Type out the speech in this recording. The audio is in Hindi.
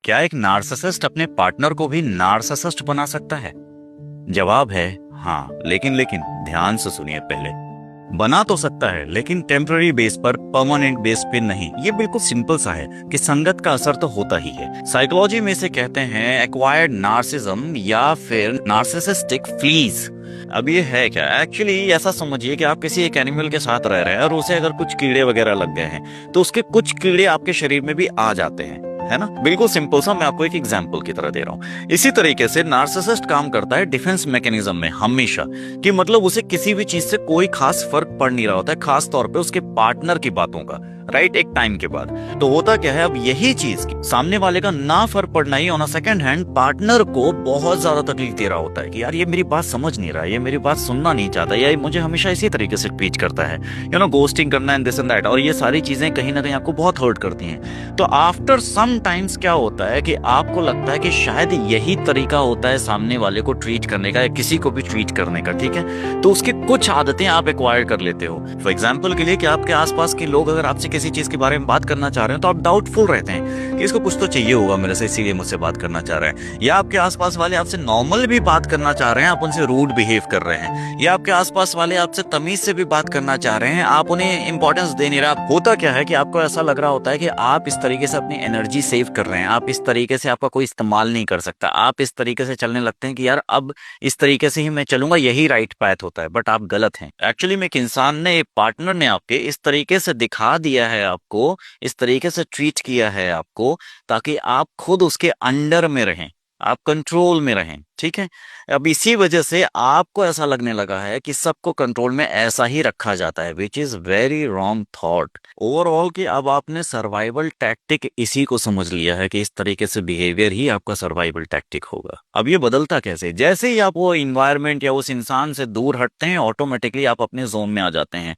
क्या एक नार्सिसिस्ट अपने पार्टनर को भी नार्सिसिस्ट बना सकता है? जवाब है हाँ, लेकिन लेकिन ध्यान से सुनिए पहले। बना तो सकता है, लेकिन टेम्पररी बेस पर, परमानेंट बेस पे नहीं। ये बिल्कुल सिंपल सा है कि संगत का असर तो होता ही है। साइकोलॉजी में से कहते हैं एक्वायर्ड नार्सिज्म या फिर नार्सिसिस्टिक फ्लीज। अब ये है क्या? एक्चुअली ऐसा समझिए कि आप किसी एक एनिमल के साथ रह रहे हैं और उसे अगर कुछ कीड़े वगैरह लग गए हैं तो उसके कुछ कीड़े आपके शरीर में भी आ जाते हैं, है ना? बिल्कुल सिंपल सा, मैं आपको एक एग्जांपल की तरह दे रहा हूँ। इसी तरीके से नार्सिसिस्ट काम करता है डिफेंस मैकेनिज्म में हमेशा, कि मतलब उसे किसी भी चीज से कोई खास फर्क पड़ नहीं रहा होता है, खास तौर पे उसके पार्टनर की बातों का, राइट? एक टाइम के बाद तो होता क्या है, अब यही चीज सामने वाले का ना फर्क पड़ना ही on a second hand partner को बहुत ज्यादा तकलीफ दे रहा होता है कि यार ये मेरी बात समझ नहीं रहा, ये मेरी बात सुनना नहीं चाहता, या ये मुझे हमेशा इसी तरीके से ट्रीट करता है, गोस्टिंग करना एंड दिस एंड दैट। और ये सारी चीजें कहीं ना कहीं आपको बहुत हर्ट करती हैं। तो आफ्टर सम टाइम्स क्या होता है कि आपको लगता है कि शायद यही तरीका होता है सामने वाले को ट्रीट करने का या किसी को भी ट्रीट करने का, ठीक है? तो उसकी कुछ आदतें आप एक्वायर कर लेते हो। फॉर एग्जाम्पल के लिए कि आपके आसपास के लोग अगर आपसे किसी चीज के बारे में बात करना चाह रहे हैं तो आप डाउटफुल रहते हैं कि इसको कुछ तो चाहिए होगा मेरे से, इसीलिए मुझसे बात करना चाह रहे हैं। या आपके आसपास वाले आपसे नॉर्मल भी बात करना चाह रहे हैं, आप उनसे रूड बिहेव कर रहे हैं। या आपके आसपास वाले आपसे तमीज से भी बात करना चाह रहे हैं, आप उन्हें इंपॉर्टेंस दे नहीं रहे। होता क्या है कि आपको ऐसा लग रहा होता है कि आप इस तरीके से अपनी एनर्जी सेव कर रहे हैं, आप इस तरीके से आपका कोई इस्तेमाल नहीं कर सकता, आप इस तरीके से चलने लगते हैं कि यार अब इस तरीके से ही मैं चलूंगा, यही राइट पैथ होता है। बट आप गलत हैं। एक्चुअली में एक इंसान ने, एक पार्टनर ने आपके इस तरीके से दिखा दिया है, आपको इस तरीके से ट्रीट किया है आपको, ताकि आप खुद उसके अंडर में रहें, आप कंट्रोल में रहें, ठीक है? अब इसी वजह से आपको ऐसा लगने लगा है कि सबको कंट्रोल में ऐसा ही रखा जाता है, which is very wrong thought overall. कि अब आपने सर्वाइवल टैक्टिक इसी को समझ लिया है कि इस तरीके से बिहेवियर ही आपका सर्वाइवल टैक्टिक होगा। अब ये बदलता कैसे? जैसे ही आप वो इन्वायरमेंट या उस इंसान से दूर हटते हैं, ऑटोमेटिकली आप अपने जोन में आ जाते हैं।